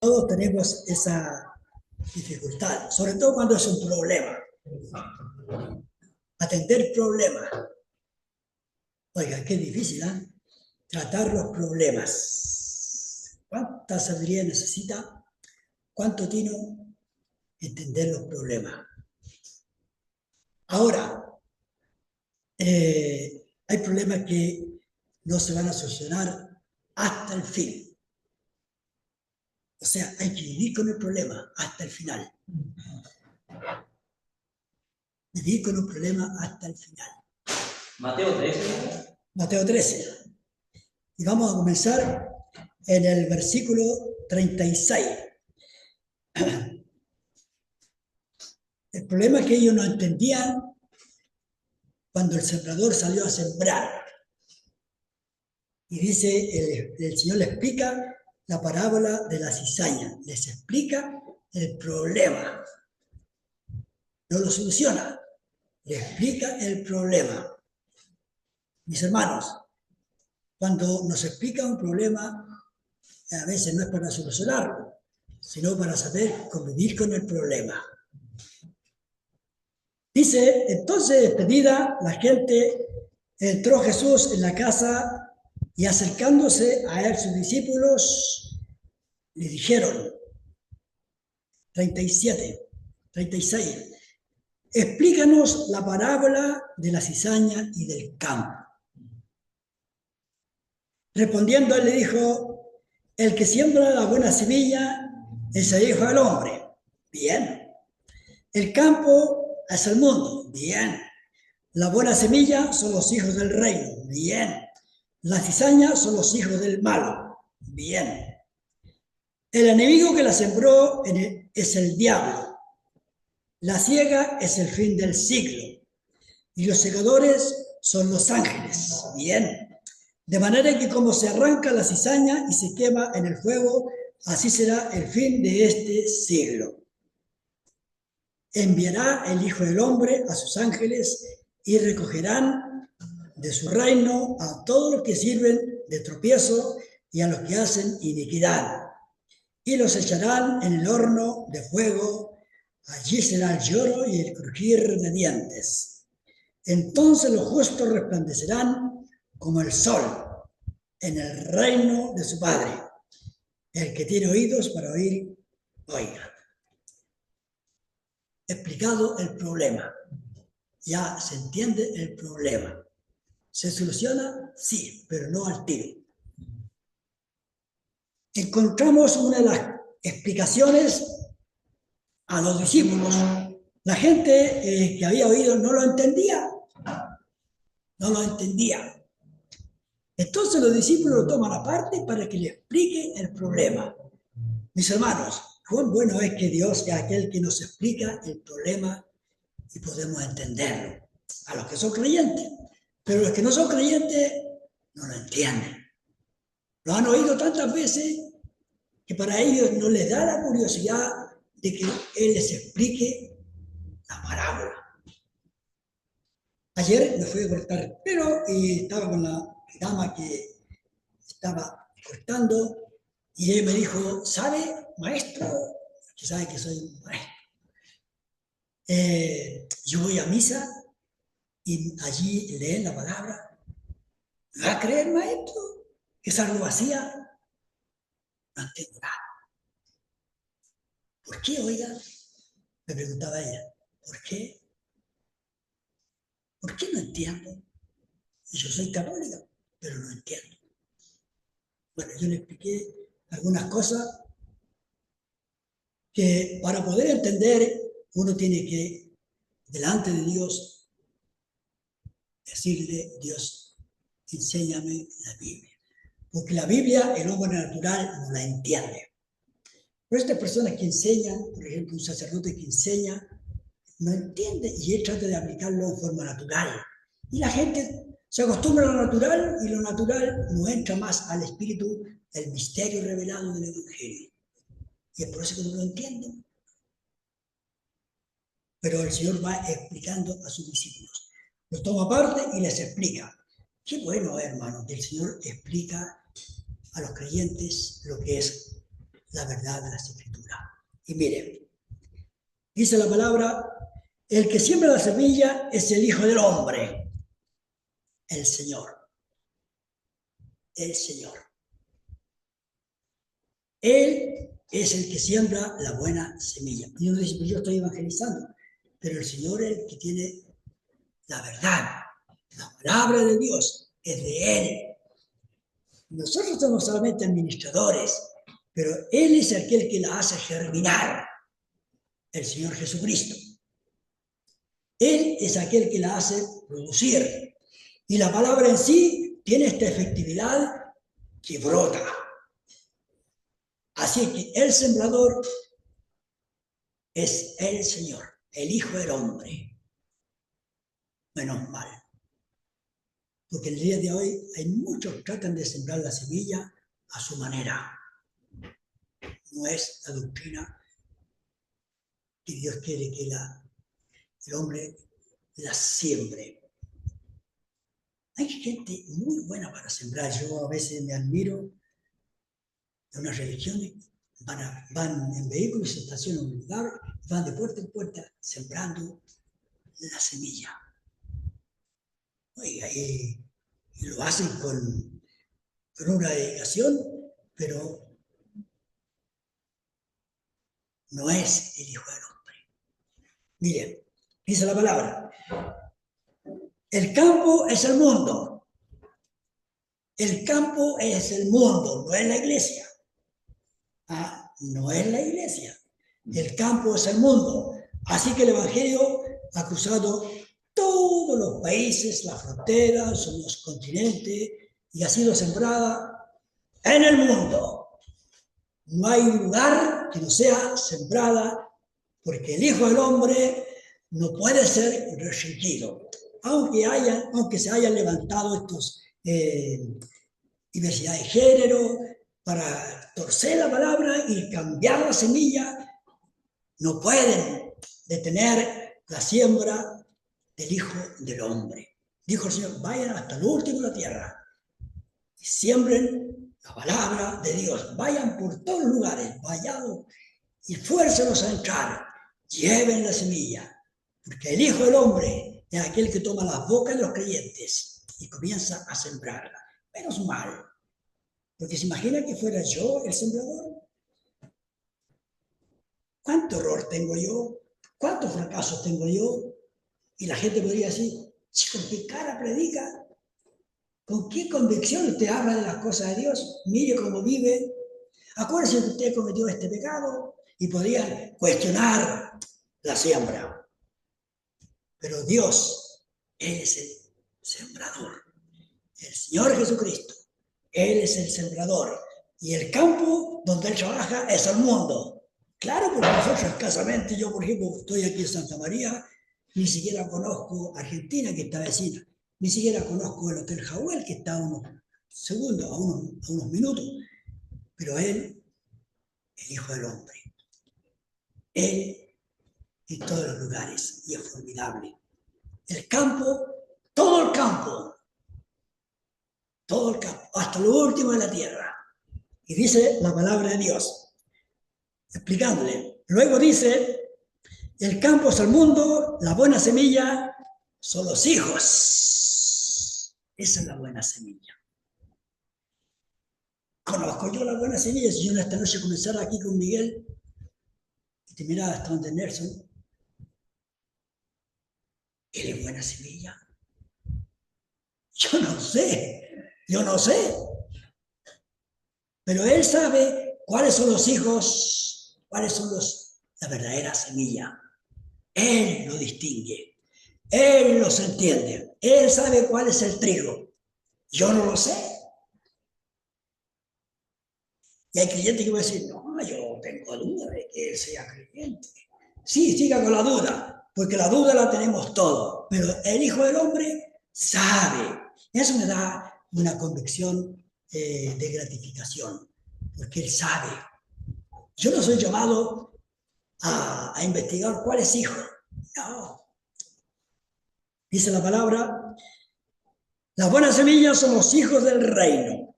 Todos tenemos esa dificultad, sobre todo cuando es un problema. Atender problemas. Oiga, qué difícil, ¿eh? Tratar los problemas. ¿Cuánta sabiduría necesita? ¿Cuánto tiene entender los problemas? Ahora, hay problemas que no se van a solucionar hasta el fin. O sea, hay que vivir con el problema hasta el final. Vivir con un problema hasta el final. Mateo 13. Mateo 13. Y vamos a comenzar en el versículo 36. El problema es que ellos no entendían cuando el sembrador salió a sembrar. Y dice, el Señor les explica la parábola de la cizaña, les explica el problema. No lo soluciona, le explica el problema. Mis hermanos, cuando nos explica un problema, a veces no es para solucionarlo, sino para saber convivir con el problema. Dice, entonces despedida la gente, entró Jesús en la casa y acercándose a él sus discípulos, le dijeron, 37, 36, explícanos la parábola de la cizaña y del campo. Respondiendo él le dijo, el que siembra la buena semilla es el Hijo del Hombre. Bien. El campo es el mundo. Bien. La buena semilla son los hijos del reino. Bien. La cizaña son los hijos del malo. Bien. El enemigo que la sembró es el diablo. La siega es el fin del siglo. Y los segadores son los ángeles. Bien. De manera que como se arranca la cizaña y se quema en el fuego, así será el fin de este siglo. Enviará el Hijo del Hombre a sus ángeles y recogerán de su reino a todos los que sirven de tropiezo y a los que hacen iniquidad. Y los echarán en el horno de fuego. Allí será el lloro y el crujir de dientes. Entonces los justos resplandecerán como el sol en el reino de su Padre. El que tiene oídos para oír, oiga. Explicado el problema. Ya se entiende el problema. ¿Se soluciona? Sí, pero no al tiro. Encontramos una de las explicaciones a los discípulos. La gente que había oído no lo entendía. No lo entendía. Entonces los discípulos lo toman aparte para que le explique el problema. Mis hermanos, cuán bueno es que Dios es aquel que nos explica el problema y podemos entenderlo. A los que son creyentes. Pero los que no son creyentes no lo entienden. Lo han oído tantas veces que para ellos no les da la curiosidad de que Él les explique la parábola. Ayer me fui a cortar el pelo y estaba con la dama que estaba cortando y él me dijo, ¿sabe, maestro? Que sabe que soy un maestro. Yo voy a misa y allí leen la palabra. ¿Me va a creer, maestro? ¿Que es algo vacía? No entiendo nada. ¿Por qué, oiga? Me preguntaba ella. ¿Por qué? ¿Por qué no entiendo? Y yo soy católica, pero no entiendo. Bueno, yo le expliqué algunas cosas que para poder entender uno tiene que, delante de Dios, decirle, Dios, enséñame la Biblia. Porque la Biblia, el hombre natural no la entiende. Pero estas personas que enseñan, por ejemplo, un sacerdote que enseña, no entiende y él trata de aplicarlo en forma natural. Y la gente se acostumbra a lo natural y lo natural no entra más al espíritu del misterio revelado del Evangelio. Y es por eso que no lo entienden. Pero el Señor va explicando a sus discípulos. Los toma aparte y les explica. Qué bueno, hermano, que el Señor explica a los creyentes lo que es la verdad de las Escrituras. Y miren, dice la palabra, el que siembra la semilla es el Hijo del Hombre, el Señor. El Señor. Él es el que siembra la buena semilla. Y uno dice, pues yo estoy evangelizando, pero el Señor es el que tiene la verdad. La palabra de Dios es de Él. Nosotros somos solamente administradores, pero Él es aquel que la hace germinar, el Señor Jesucristo. Él es aquel que la hace producir. Y la palabra en sí tiene esta efectividad que brota. Así que el sembrador es el Señor, el Hijo del Hombre. Menos mal. Porque el día de hoy hay muchos que tratan de sembrar la semilla a su manera. No es la doctrina que Dios quiere que el hombre la siembre. Hay gente muy buena para sembrar. Yo a veces me admiro de unas religiones, van en vehículos, se estacionan en un lugar, van de puerta en puerta sembrando la semilla. Y lo hacen con una dedicación, pero no es el Hijo del Hombre. Miren, dice la palabra, el campo es el mundo. El campo es el mundo, no es la iglesia. No es la iglesia. El campo es el mundo. Así que el Evangelio ha cruzado todos los países, las fronteras, los continentes, y ha sido sembrada en el mundo. No hay lugar que no sea sembrada, porque el Hijo del Hombre no puede ser restringido. Aunque se hayan levantado estos diversidad de género, para torcer la palabra y cambiar la semilla, no pueden detener la siembra del Hijo del Hombre. Dijo el Señor, vayan hasta lo último de la tierra y siembren la palabra de Dios. Vayan por todos los lugares, vayan y fuércelos a entrar. Lleven la semilla, porque el Hijo del Hombre es aquel que toma las bocas de los creyentes y comienza a sembrarla. Menos mal. Porque se imagina que fuera yo el sembrador. ¿Cuánto error tengo yo? ¿Cuántos fracasos tengo yo? Y la gente podría decir, ¿con qué cara predica? ¿Con qué convicción usted habla de las cosas de Dios? Mire cómo vive. Acuérdese que usted cometió este pecado. Y podrían cuestionar la siembra. Pero Dios es el sembrador. El Señor Jesucristo. Él es el sembrador. Y el campo donde Él trabaja es el mundo. Claro, porque nosotros escasamente, yo por ejemplo estoy aquí en Santa María, ni siquiera conozco Argentina, que está vecina, ni siquiera conozco el Hotel Jawel, que está a unos segundos, a unos minutos. Pero Él, el Hijo del Hombre, Él en todos los lugares, y es formidable. El campo, todo el campo, hasta lo último de la tierra. Y dice la palabra de Dios, explicándole. Luego dice, el campo es el mundo, la buena semilla son los hijos. Esa es la buena semilla. Conozco yo la buena semilla. Si yo esta noche comenzara aquí con Miguel, y te miraba hasta donde Nelson, ¿él es buena semilla? Yo no sé. Pero Él sabe cuáles son los hijos, cuáles son la verdadera semilla. Él lo distingue. Él los entiende. Él sabe cuál es el trigo. Yo no lo sé. Y hay creyentes que van a decir, no, yo tengo duda de que él sea creyente. Sí, siga con la duda, porque la duda la tenemos todos. Pero el Hijo del Hombre sabe. Eso me da una convicción de gratificación, porque Él sabe. Yo no soy llamado a investigar cuál es hijo. No. Dice la palabra, las buenas semillas son los hijos del reino.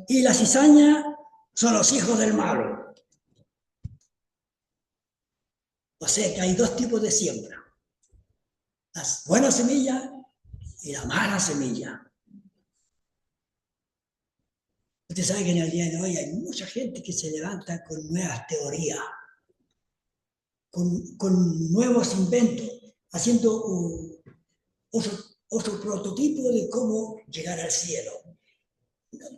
Y la cizaña son los hijos del malo. O sea que hay dos tipos de siembra. La buena semilla y la mala semilla. Usted sabe que en el día de hoy hay mucha gente que se levanta con nuevas teorías, con nuevos inventos, haciendo otro prototipo de cómo llegar al cielo.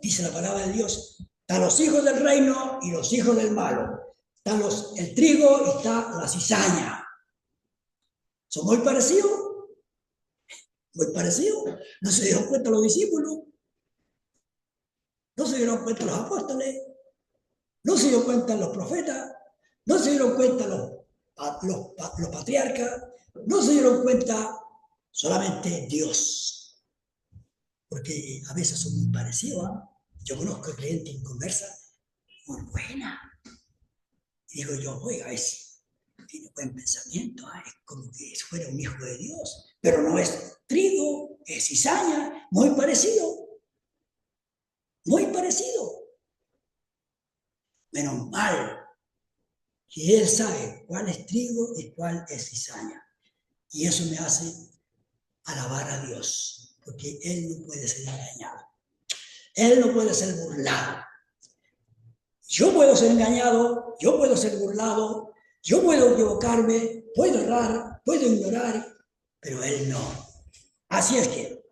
Dice la palabra de Dios, están los hijos del reino y los hijos del malo. Están el trigo y está la cizaña. Son muy parecidos. Muy parecidos. No se dieron cuenta los discípulos. No se dieron cuenta los apóstoles. No se dieron cuenta los profetas. No se dieron cuenta los patriarcas. No se dieron cuenta solamente Dios. Porque a veces son muy parecidos. Yo conozco gente en conversa muy buena. Y digo yo, oiga, tiene buen pensamiento, es como que fuera un hijo de Dios, pero no es trigo, es cizaña, muy parecido, muy parecido. Menos mal que él sabe cuál es trigo y cuál es cizaña. Y eso me hace alabar a Dios, porque él no puede ser engañado. Él no puede ser burlado. Yo puedo ser engañado, yo puedo ser burlado, yo puedo equivocarme, puedo errar, puedo ignorar, pero él no. Así es que,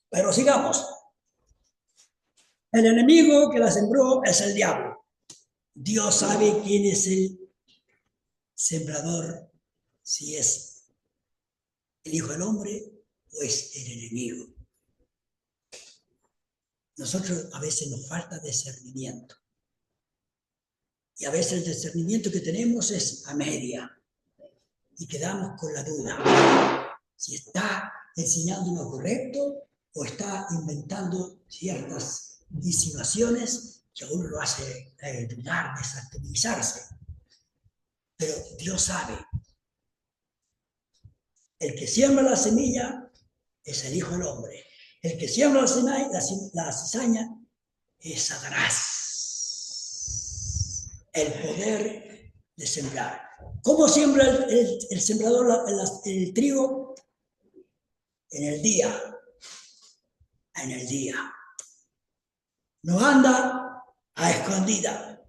pero sigamos. El enemigo que la sembró es el diablo. Dios sabe quién es el sembrador, si es el hijo del hombre o es el enemigo. Nosotros a veces nos falta discernimiento. Y a veces el discernimiento que tenemos es a media. Y quedamos con la duda. Si está enseñando lo correcto o está inventando ciertas insinuaciones que a uno lo hace dudar, desactualizarse. Pero Dios sabe. El que siembra la semilla es el Hijo del Hombre. El que siembra la cizaña es Satanás. El poder de sembrar. ¿Cómo siembra el sembrador el trigo? En el día. En el día. No anda a escondida.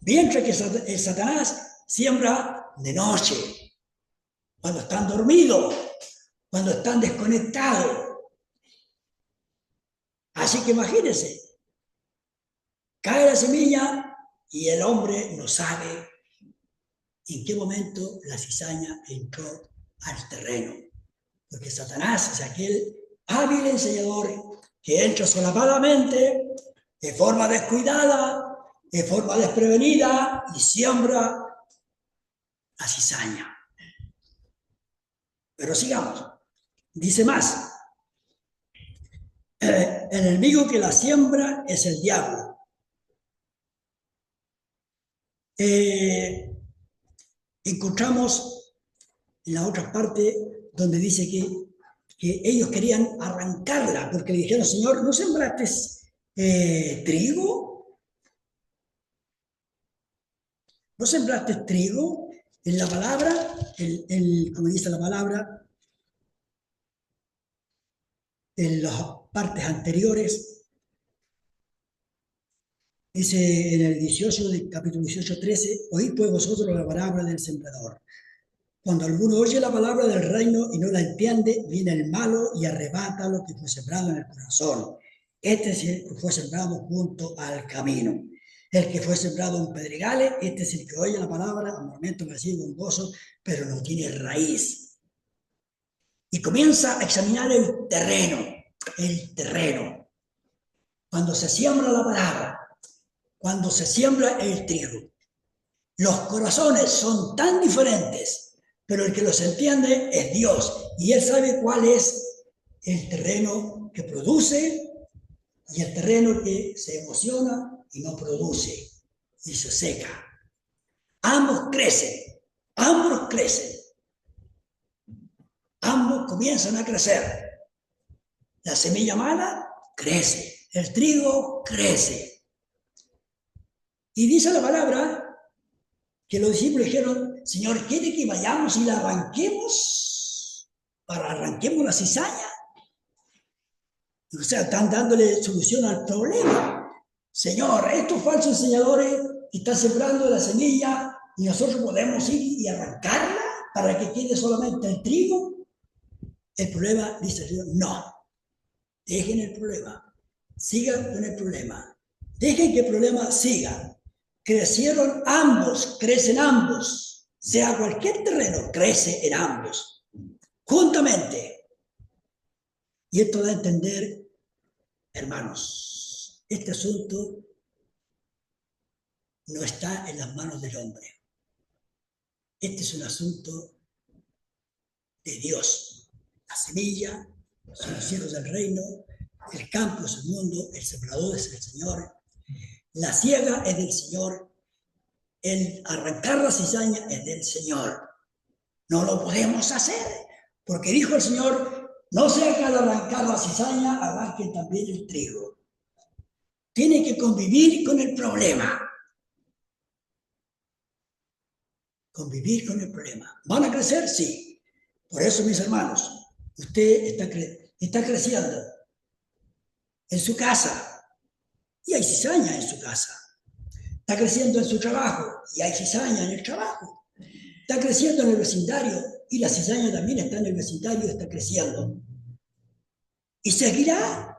Mientras que el Satanás siembra de noche. Cuando están dormidos. Cuando están desconectados. Así que imagínense. Cae la semilla y el hombre no sabe en qué momento la cizaña entró al terreno. Porque Satanás es aquel hábil enseñador que entra solapadamente, de forma descuidada, de forma desprevenida y siembra la cizaña. Pero sigamos. Dice más. El enemigo que la siembra es el diablo. Encontramos en la otra parte donde dice que ellos querían arrancarla porque le dijeron, Señor, ¿no sembraste trigo? ¿No sembraste trigo? En la palabra, como dice la palabra, en las partes anteriores, dice en el 18, del capítulo 18, 13, oíd pues vosotros la palabra del sembrador. Cuando alguno oye la palabra del reino y no la entiende, viene el malo y arrebata lo que fue sembrado en el corazón. Este es el que fue sembrado junto al camino. El que fue sembrado en pedregales, este es el que oye la palabra, al momento recibe un gozo, pero no tiene raíz. Y comienza a examinar el terreno. Cuando se siembra la palabra, cuando se siembra el trigo, los corazones son tan diferentes, pero el que los entiende es Dios. Y Él sabe cuál es el terreno que produce y el terreno que se emociona y no produce y se seca. Ambos crecen. Ambos comienzan a crecer. La semilla mala crece. El trigo crece. Y dice la palabra que los discípulos dijeron, Señor, ¿quiere que vayamos y la arranquemos? Arranquemos la cizaña. O sea, están dándole solución al problema. Señor, estos falsos enseñadores están sembrando la semilla y nosotros podemos ir y arrancarla para que quede solamente el trigo. El problema, dice el Señor, no. Dejen el problema. Sigan con el problema. Dejen que el problema siga. Crecieron ambos, crecen ambos. Sea cualquier terreno, crece en ambos. Juntamente. Y esto da a entender, hermanos, este asunto no está en las manos del hombre. Este es un asunto de Dios. La semilla son los hijos del reino, el campo es el mundo, el sembrador es el Señor, la siega es del Señor, el arrancar la cizaña es del Señor. No lo podemos hacer, porque dijo el Señor, no sea que al arrancar la cizaña arranquen también el trigo. Tiene que convivir con el problema. Convivir con el problema. ¿Van a crecer? Sí. Por eso, mis hermanos, usted está creciendo en su casa y hay cizaña en su casa. Está creciendo en su trabajo y hay cizaña en el trabajo. Está creciendo en el vecindario y la cizaña también está en el vecindario y está creciendo. Y seguirá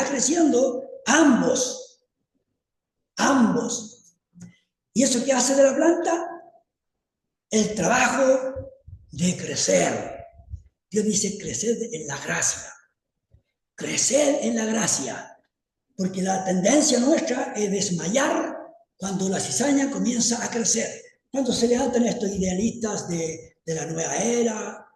creciendo ambos. ¿Y eso qué hace de la planta? El trabajo de crecer. Dios dice crecer en la gracia. Crecer en la gracia. Porque la tendencia nuestra es desmayar cuando la cizaña comienza a crecer. Cuando se levantan estos idealistas de la nueva era,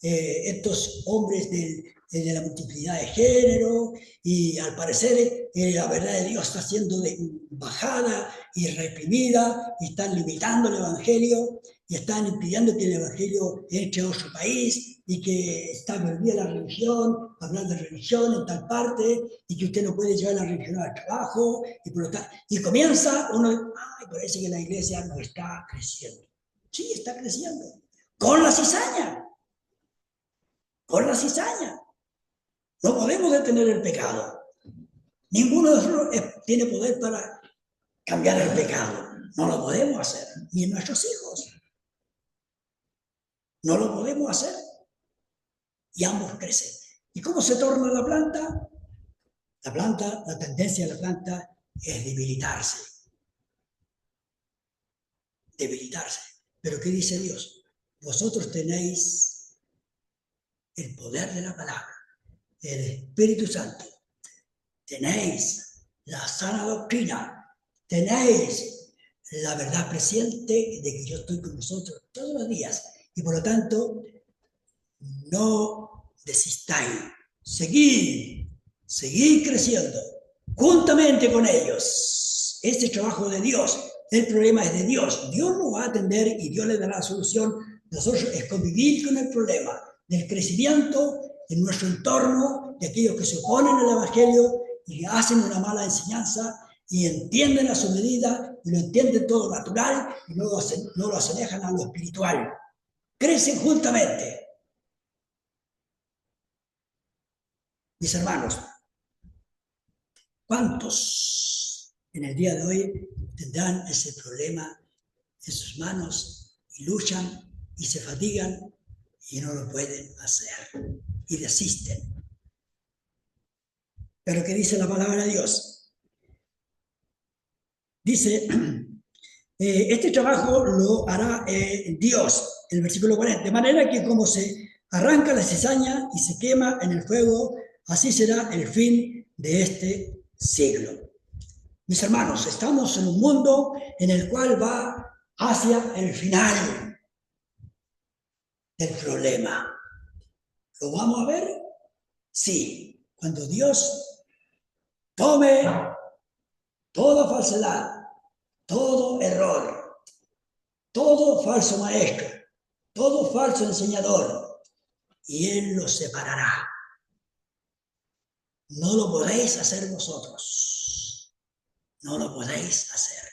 estos hombres de la multiplicidad de género, y al parecer la verdad de Dios está siendo bajada y reprimida, y están limitando el Evangelio, y están impidiendo que el Evangelio entre a otro país, y que está prohibida la religión, hablar de religión en tal parte, y que usted no puede llevar la religión al trabajo, y por lo tanto, y comienza uno, parece que la iglesia no está creciendo. Sí, está creciendo. Con la cizaña. Con la cizaña. No podemos detener el pecado. Ninguno de nosotros tiene poder para cambiar el pecado. No lo podemos hacer, ni nuestros hijos. No lo podemos hacer. Y ambos crecen. ¿Y cómo se torna la planta? La tendencia de la planta es debilitarse. Debilitarse. ¿Pero qué dice Dios? Vosotros tenéis el poder de la palabra, el Espíritu Santo. Tenéis la sana doctrina. Tenéis la verdad presente de que yo estoy con vosotros todos los días. Y por lo tanto, no desistáis. Seguid creciendo juntamente con ellos. Este trabajo de Dios, el problema es de Dios. Dios lo va a atender y Dios le dará la solución. Nosotros es convivir con el problema del crecimiento en nuestro entorno, de aquellos que se oponen al Evangelio y hacen una mala enseñanza y entienden a su medida y lo entienden todo natural y no lo asemejan a lo espiritual. Crecen juntamente. Mis hermanos, ¿cuántos en el día de hoy tendrán ese problema en sus manos y luchan y se fatigan y no lo pueden hacer y desisten? Pero ¿qué dice la palabra de Dios? Dice, este trabajo lo hará Dios, en el versículo 40, de manera que como se arranca la cizaña y se quema en el fuego, así será el fin de este siglo. Mis hermanos, estamos en un mundo en el cual va hacia el final del problema. ¿Lo vamos a ver? Sí, cuando Dios tome toda falsedad, todo error, todo falso maestro, todo falso enseñador, y Él los separará. No lo podéis hacer vosotros. no lo podéis hacer.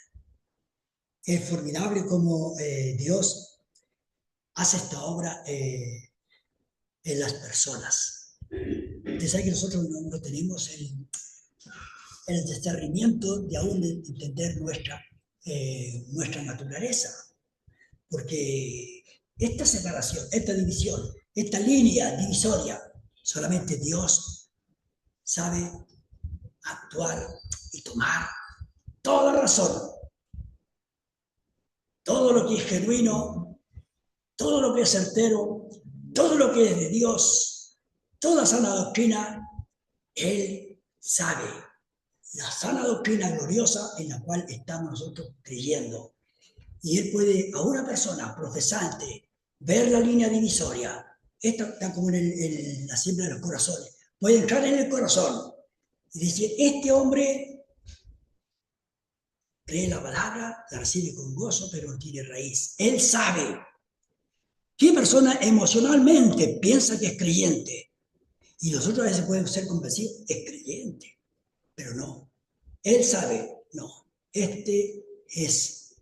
Es formidable como Dios hace esta obra en las personas. Usted sabe que nosotros no tenemos el discernimiento de aún entender nuestra naturaleza, porque esta separación, esta división, esta línea divisoria, solamente Dios sabe actuar y tomar toda razón. Todo lo que es genuino, todo lo que es certero, todo lo que es de Dios, toda sana doctrina, Él sabe. La sana doctrina gloriosa en la cual estamos nosotros creyendo. Y Él puede a una persona profesante ver la línea divisoria. Esto está como en la siembra de los corazones. Puede entrar en el corazón y decir, este hombre cree la palabra, la recibe con gozo, pero no tiene raíz. Él sabe. ¿Qué persona emocionalmente piensa que es creyente? Y nosotros a veces podemos ser convencidos, es creyente, pero no. Él sabe, no. Este es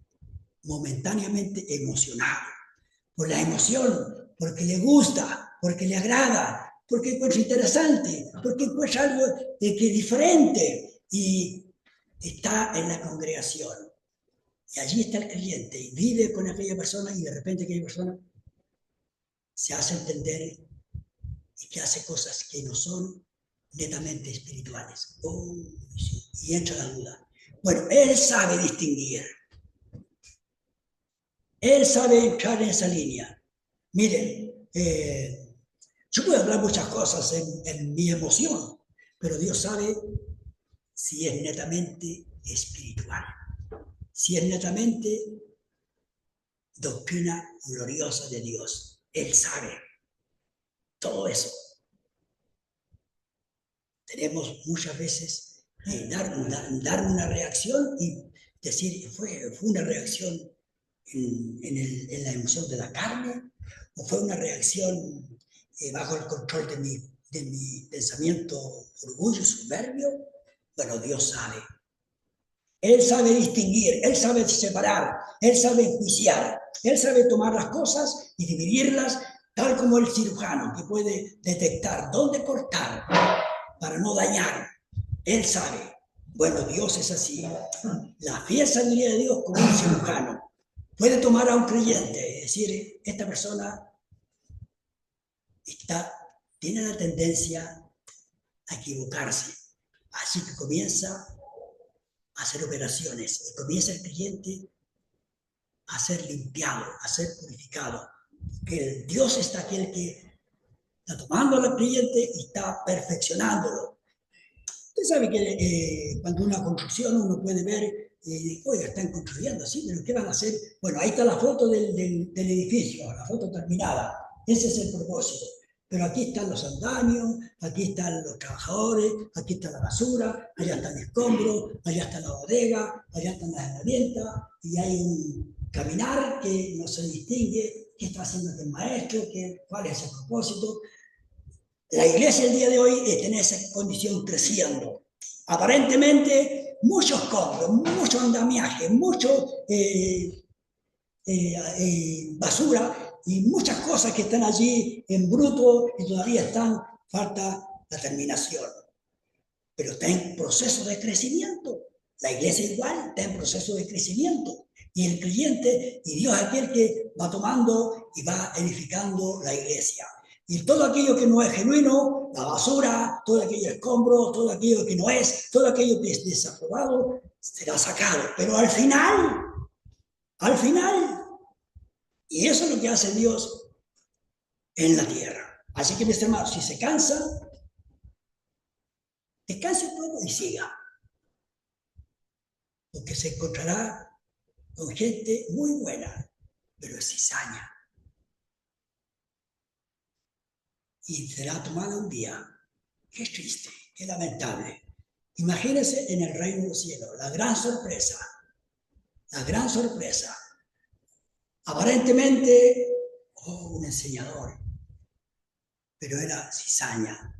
momentáneamente emocionado. Por la emoción, porque le gusta, porque le agrada, porque encuentra interesante, porque encuentra algo que es diferente y está en la congregación. Y allí está el creyente y vive con aquella persona y de repente aquella persona se hace entender y que hace cosas que no son netamente espirituales. Oh, sí. Y entra la duda. Bueno, él sabe distinguir. Él sabe entrar en esa línea. Miren, yo puedo hablar muchas cosas en mi emoción, pero Dios sabe si es netamente espiritual, si es netamente doctrina gloriosa de Dios. Él sabe todo eso. Tenemos muchas veces dar una reacción y decir, fue una reacción en la emoción de la carne, o fue una reacción bajo el control de mi pensamiento, orgullo, soberbio. Bueno, Dios sabe. Él sabe distinguir, Él sabe separar, Él sabe enjuiciar, Él sabe tomar las cosas y dividirlas, tal como el cirujano que puede detectar dónde cortar para no dañar. Él sabe. Bueno, Dios es así. La fiel sabiduría de Dios como un cirujano puede tomar a un creyente y decir, esta persona tiene la tendencia a equivocarse. Así que comienza a hacer operaciones y comienza el creyente a ser limpiado, a ser purificado. Que Dios está aquel que está tomando al creyente y está perfeccionándolo. Usted sabe que cuando una construcción uno puede ver, oiga, están construyendo, sí, pero ¿qué van a hacer? Bueno, ahí está la foto del edificio, la foto terminada. Ese es el propósito. Pero aquí están los andamios, aquí están los trabajadores, aquí está la basura, allá está el escombro, allá está la bodega, allá están las herramientas, y hay un caminar que no se distingue qué está haciendo el maestro, cuál es el propósito. La iglesia el día de hoy está en esa condición creciendo. Aparentemente, muchos escombros, mucho andamiaje, mucho basura y muchas cosas que están allí en bruto y todavía falta la terminación. Pero está en proceso de crecimiento. La iglesia igual está en proceso de crecimiento. Y el creyente y Dios es aquel que va tomando y va edificando la iglesia. Y todo aquello que no es genuino, la basura, todo aquello escombro, todo aquello que no es, todo aquello que es desaprobado, será sacado. Pero al final, y eso es lo que hace Dios en la tierra. Así que, mis hermanos, si se cansa, descanse un poco y siga. Porque se encontrará con gente muy buena, pero es cizaña. Y será tomada un día. Qué triste, qué lamentable. Imagínense en el reino de los cielos, la gran sorpresa. La gran sorpresa. Aparentemente, un enseñador, pero era cizaña.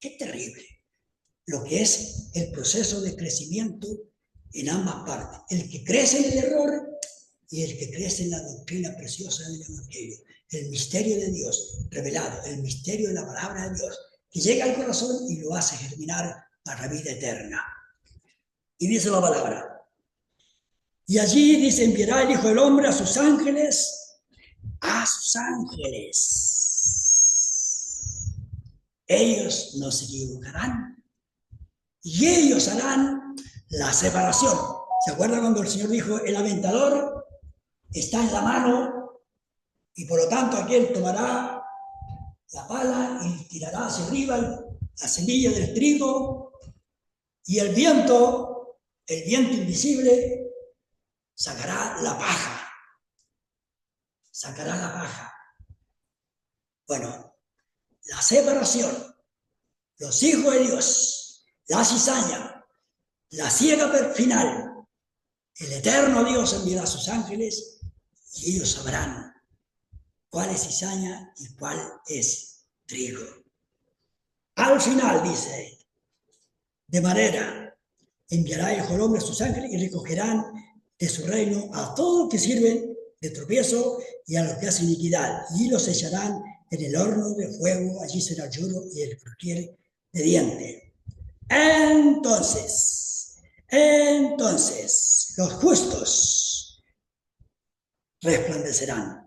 Qué terrible. Lo que es el proceso de crecimiento en ambas partes. El que crece en el error y el que crece en la doctrina preciosa del Evangelio. El misterio de Dios revelado, el misterio de la palabra de Dios, que llega al corazón y lo hace germinar para la vida eterna. Y dice la palabra. Y allí dice, enviará el Hijo del Hombre a sus ángeles, a sus ángeles. Ellos no se equivocarán y ellos harán la separación. ¿Se acuerdan cuando el Señor dijo, el aventador está en la mano y por lo tanto aquel tomará la pala y tirará hacia arriba la semilla del trigo y el viento invisible, sacará la paja. Sacará la paja. Bueno, la separación, los hijos de Dios, la cizaña, la siega final, el eterno Dios enviará a sus ángeles y ellos sabrán cuál es cizaña y cuál es trigo. Al final, dice, de manera, enviará el Hijo del Hombre a sus ángeles y recogerán de su reino a todos los que sirven de tropiezo y a los que hacen iniquidad, y los echarán en el horno de fuego, allí será el lloro y el crujir de dientes. Entonces, los justos resplandecerán.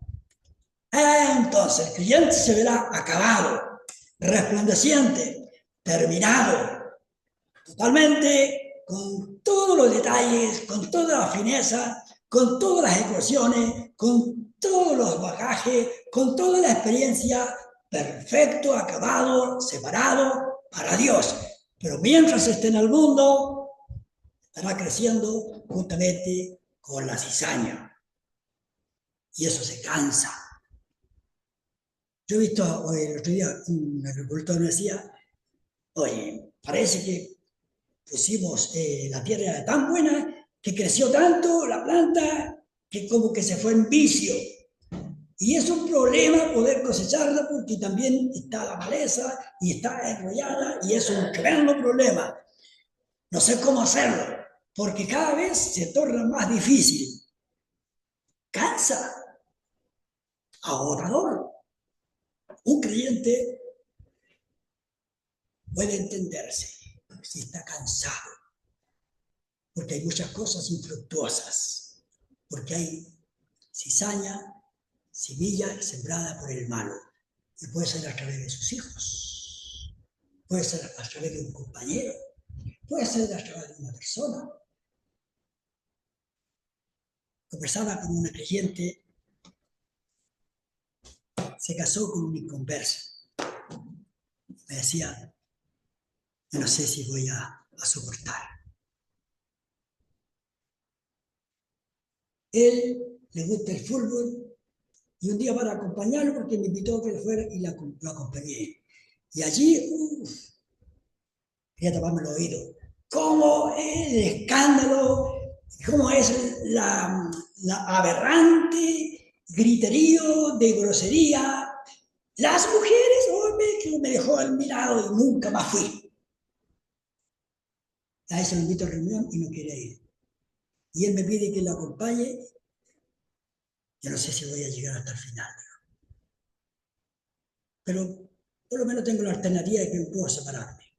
Entonces, el creyente se verá acabado, resplandeciente, terminado, totalmente, con todos los detalles, con toda la fineza, con todas las ecuaciones, con todos los bagajes, con toda la experiencia, perfecto, acabado, separado para Dios. Pero mientras esté en el mundo, estará creciendo juntamente con la cizaña. Y eso se cansa. Yo he visto el otro día un agricultor me decía, oye, parece que pusimos la tierra tan buena que creció tanto la planta que como que se fue en vicio. Y es un problema poder cosecharla porque también está la maleza y está enrollada y es un tremendo problema. No sé cómo hacerlo porque cada vez se torna más difícil. Cansa. Agotador. Un creyente puede entenderse si está cansado, porque hay muchas cosas infructuosas, porque hay cizaña, semilla sembrada por el malo, y puede ser a través de sus hijos, puede ser a través de un compañero, puede ser a través de una persona. Conversaba con una creyente, se casó con un inconverso. Me decía, yo no sé si voy a soportar. Él le gusta el fútbol y un día para acompañarlo, porque me invitó a que él fuera y lo acompañé. Y allí, quería taparme el oído. ¿Cómo es el escándalo? ¿Cómo es la aberrante griterío de grosería? Las mujeres, hombre, que me dejó al mirado y nunca más fui. A eso lo invito a reunión y no quiere ir. Y él me pide que lo acompañe. Yo no sé si voy a llegar hasta el final. Pero por lo menos tengo la alternativa de que puedo separarme.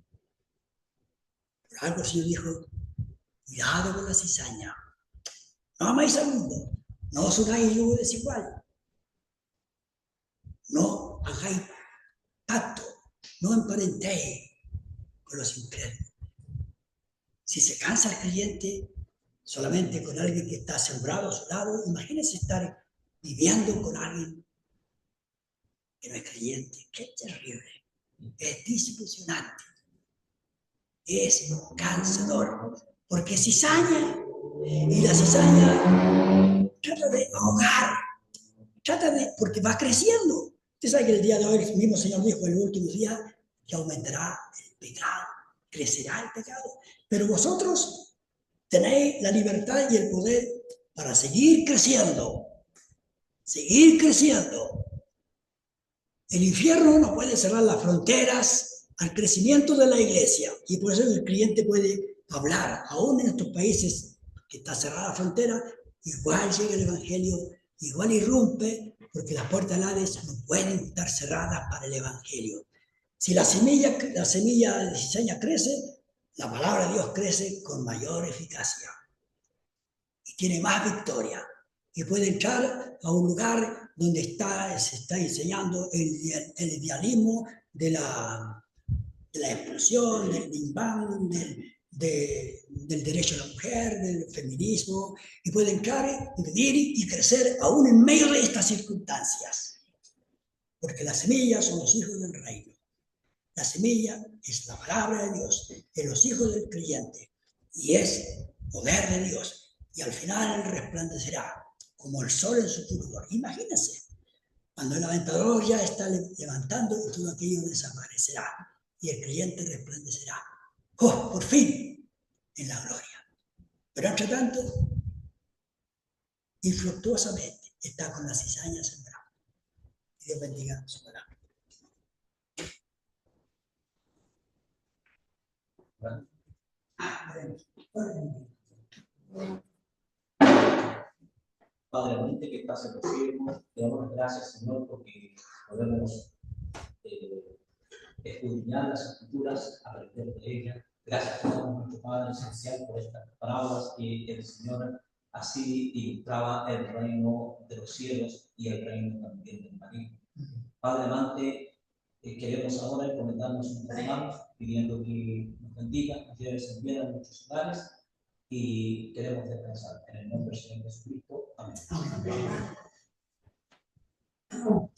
Por algo el Señor dijo, cuidado con la cizaña. No amáis al mundo. No os unáis yugo desigual. No hagáis pacto. No emparentéis con los incrédulos. Si se cansa el creyente solamente con alguien que está sembrado a su lado, imagínense estar viviendo con alguien que no es creyente. Qué terrible. Es desilusionante. Es cansador. Porque cizaña, y la cizaña trata de ahogar, porque va creciendo. Usted sabe que el día de hoy el mismo Señor dijo en el último día que aumentará el pecado, crecerá el pecado. Pero vosotros tenéis la libertad y el poder para seguir creciendo. Seguir creciendo. El infierno no puede cerrar las fronteras al crecimiento de la iglesia. Y por eso el creyente puede hablar, aún en estos países que está cerrada la frontera, igual llega el Evangelio, igual irrumpe, porque las puertas del Hades no pueden estar cerradas para el Evangelio. Si la semilla de cizaña crece, la palabra de Dios crece con mayor eficacia y tiene más victoria. Y puede entrar a un lugar donde se está enseñando el idealismo de la expulsión, del Big Bang, del derecho a la mujer, del feminismo, y puede entrar, vivir y crecer aún en medio de estas circunstancias. Porque las semillas son los hijos del reino. La semilla es la palabra de Dios, es los hijos del creyente, y es poder de Dios. Y al final resplandecerá como el sol en su fulgor. Imagínense, cuando el aventador ya está levantando y todo aquello desaparecerá, y el creyente resplandecerá. ¡Oh, por fin! En la gloria. Pero entre tanto, infructuosamente está con las cizañas sembradas. Y Dios bendiga su palabra. Padre amante que estás en los cielos, te damos las gracias, Señor, porque podemos escudriñar las escrituras, aprender de ellas. Gracias, nuestro Padre esencial, por estas palabras que el Señor así ilustraba el reino de los cielos y el reino también del maligno. Padre amante, queremos ahora encomendarnos en tus manos, pidiendo que nos bendiga, nos lleves en bien a nuestros hogares y queremos descansar. En el nombre del Señor Jesucristo. Amén. Amén.